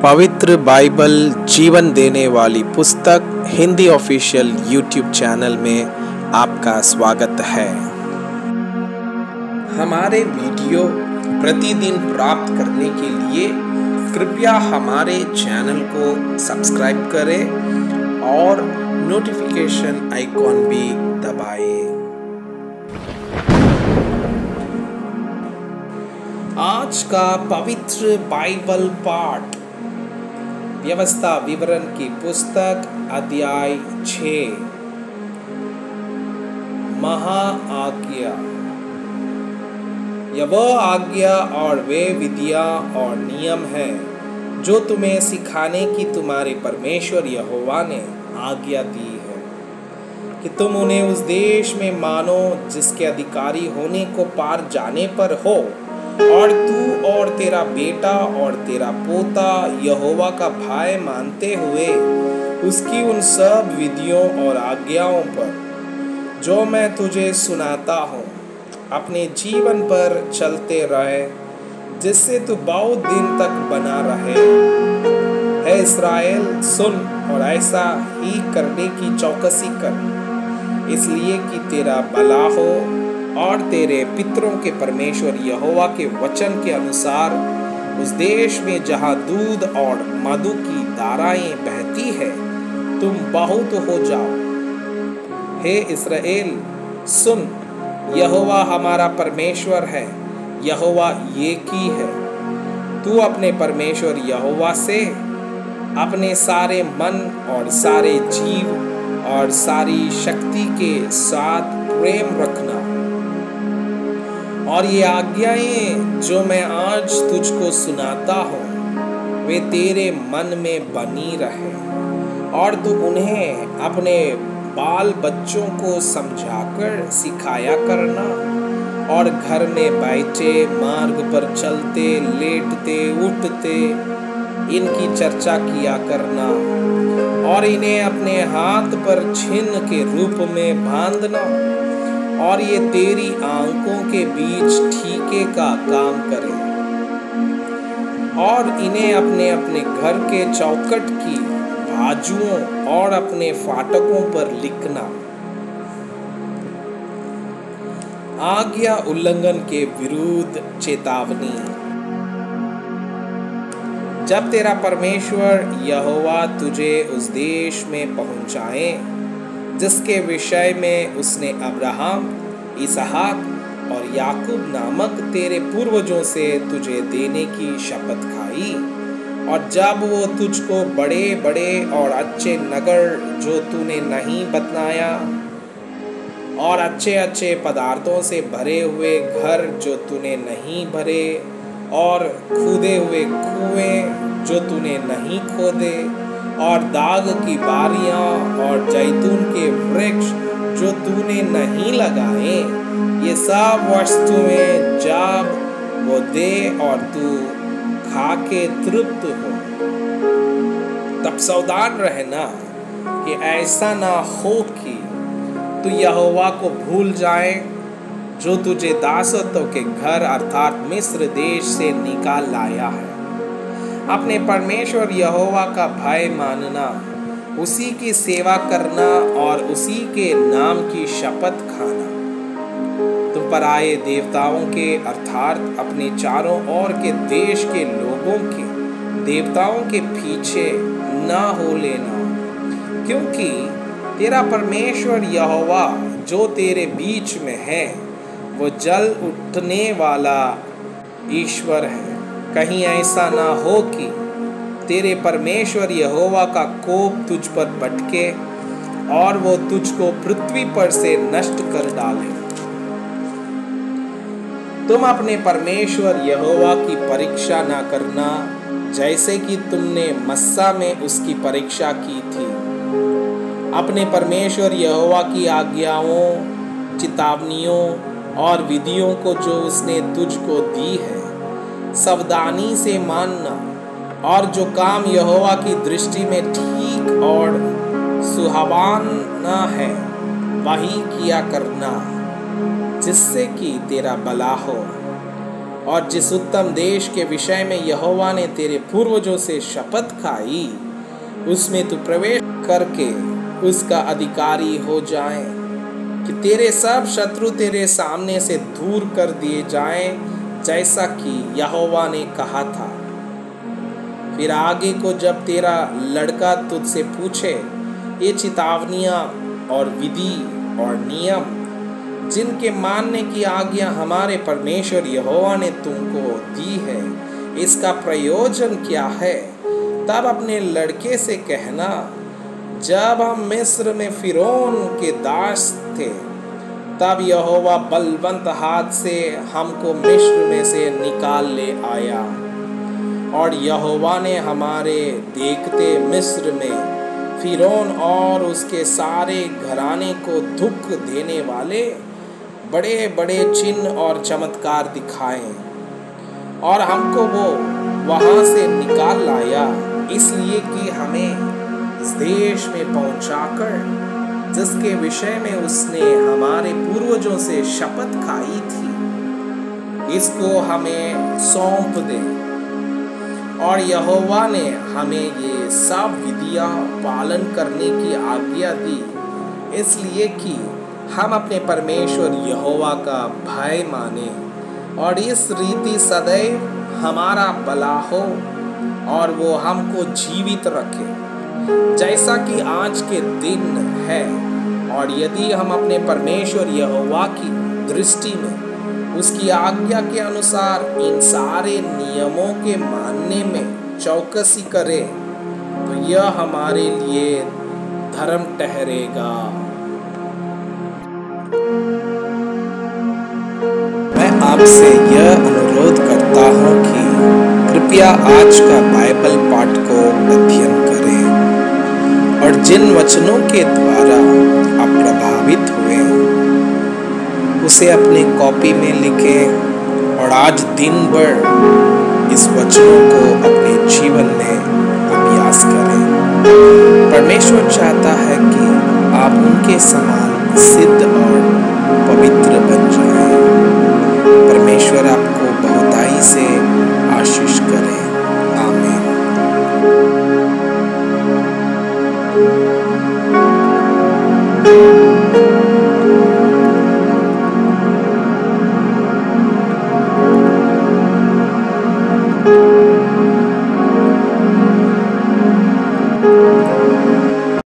पवित्र बाइबल जीवन देने वाली पुस्तक हिंदी ऑफिशियल यूट्यूब चैनल में आपका स्वागत है। हमारे वीडियो प्रतिदिन प्राप्त करने के लिए कृपया हमारे चैनल को सब्सक्राइब करें और नोटिफिकेशन आइकॉन भी दबाएं। आज का पवित्र बाइबल पाठ व्यवस्था विवरण की पुस्तक अध्याय 6 महा आज्ञा। यह वह आज्ञा और वे विधियां और नियम हैं जो तुम्हें सिखाने की तुम्हारे परमेश्वर यहोवा ने आज्ञा दी है कि तुम उन्हें उस देश में मानो जिसके अधिकारी होने को पार जाने पर हो, और तू और तेरा बेटा और तेरा पोता यहोवा का भय मानते हुए उसकी उन सब विधियों और आज्ञाओं पर जो मैं तुझे सुनाता हूँ अपने जीवन पर चलते रहे, जिससे तू बहुत दिन तक बना रहे। हे इस्राएल, सुन और ऐसा ही करने की चौकसी कर, इसलिए कि तेरा भला हो और तेरे पितरों के परमेश्वर यहोवा के वचन के अनुसार उस देश में जहाँ दूध और मधु की धाराएं बहती है तुम बहुत हो जाओ। हे इस्राएल, सुन, यहोवा हमारा परमेश्वर है, यहोवा एक ही है। तू अपने परमेश्वर यहोवा से अपने सारे मन और सारे जीव और सारी शक्ति के साथ प्रेम रखना, और ये आज्ञाएं जो मैं आज तुझको सुनाता हूँ वे तेरे मन में बनी रहे, और तू उन्हें अपने बाल बच्चों को समझाकर सिखाया करना, और घर में बैठे, मार्ग पर चलते, लेटते, उठते इनकी चर्चा किया करना, और इन्हें अपने हाथ पर चिन्ह के रूप में बांधना, और ये तेरी आंखों के बीच ठीके का काम करे, और इन्हें अपने अपने घर के चौखट की बाजुओं और अपने फाटकों पर लिखना। आज्ञा उल्लंघन के विरुद्ध चेतावनी। जब तेरा परमेश्वर यहोवा तुझे उस देश में पहुंचाए जिसके विषय में उसने अब्राहम, इसहाक और याकूब नामक तेरे पूर्वजों से तुझे देने की शपथ खाई, और जब वो तुझको बड़े बड़े और अच्छे नगर जो तूने नहीं बतनाया और अच्छे अच्छे पदार्थों से भरे हुए घर जो तूने नहीं भरे और खुदे हुए कुएं जो तूने नहीं खोदे और दाग की बारियां और जैतून के वृक्ष जो तूने नहीं लगाए, ये सब वस्तुएं जब वो दे और तू खा के तृप्त हो, तब सावधान रहना कि ऐसा ना हो कि तू यहोवा को भूल जाए जो तुझे दासत्व के घर अर्थात मिस्र देश से निकाल लाया है। अपने परमेश्वर यहोवा का भय मानना, उसी की सेवा करना और उसी के नाम की शपथ खाना। तुम पराये देवताओं के अर्थात अपने चारों ओर के देश के लोगों के देवताओं के पीछे ना हो लेना, क्योंकि तेरा परमेश्वर यहोवा जो तेरे बीच में है वो जल उठने वाला ईश्वर है। कहीं ऐसा ना हो कि तेरे परमेश्वर यहोवा का कोप तुझ पर भटके और वो तुझको पृथ्वी पर से नष्ट कर डाले। तुम अपने परमेश्वर यहोवा की परीक्षा ना करना जैसे कि तुमने मस्सा में उसकी परीक्षा की थी। अपने परमेश्वर यहोवा की आज्ञाओं, चितावनियों और विधियों को जो उसने तुझको दी है सावधानी से मानना, और जो काम यहोवा की दृष्टि में ठीक और सुहावना है वही किया करना, जिससे कि तेरा भला हो। और जिस उत्तम देश के विषय में यहोवा ने तेरे पूर्वजों से शपथ खाई, उसमें तू प्रवेश करके उसका अधिकारी हो जाए, कि तेरे सब शत्रु तेरे सामने से दूर कर दिए जाएं, जैसा कि यहोवा ने कहा था। फिर आगे को जब तेरा लड़का तुझसे पूछे ये चेतावनियां और विधि और नियम जिनके मानने की आज्ञा हमारे परमेश्वर यहोवा ने तुमको दी है, इसका प्रयोजन क्या है, तब अपने लड़के से कहना, जब हम मिस्र में फिरौन के दास थे, तब यहोवा बलवंत हाथ से हमको मिस्र में से निकाल ले आया, और यहोवा ने हमारे देखते मिस्र में फिरौन और उसके सारे घराने को दुख देने वाले बड़े बड़े चिन्ह और चमत्कार दिखाए, और हमको वो वहाँ से निकाल लाया, इसलिए कि हमें इस देश में पहुँचाकर जिसके विषय में उसने हमारे पूर्वजों से शपथ खाई थी, इसको हमें सौंप दे। और यहोवा ने हमें ये सब विधियाँ पालन करने की आज्ञा दी, इसलिए कि हम अपने परमेश्वर यहोवा का भय माने और इस रीति सदैव हमारा भला हो, और वो हमको जीवित रखे जैसा कि आज के दिन है। और यदि हम अपने परमेश्वर यहोवा की दृष्टि में उसकी आज्ञा के अनुसार इन सारे नियमों के मानने में चौकसी करें, तो यह हमारे लिए धर्म ठहरेगा। मैं आपसे यह अनुरोध करता हूँ कि कृपया आज का बाइबल पाठ को अध्ययन करें, और जिन वचनों के द्वारा आप प्रभावित हुए उसे अपने कॉपी में लिखें, और आज दिन भर इस वचनों को अपने जीवन में अभ्यास करें। परमेश्वर चाहता है कि आप उनके समान सिद्ध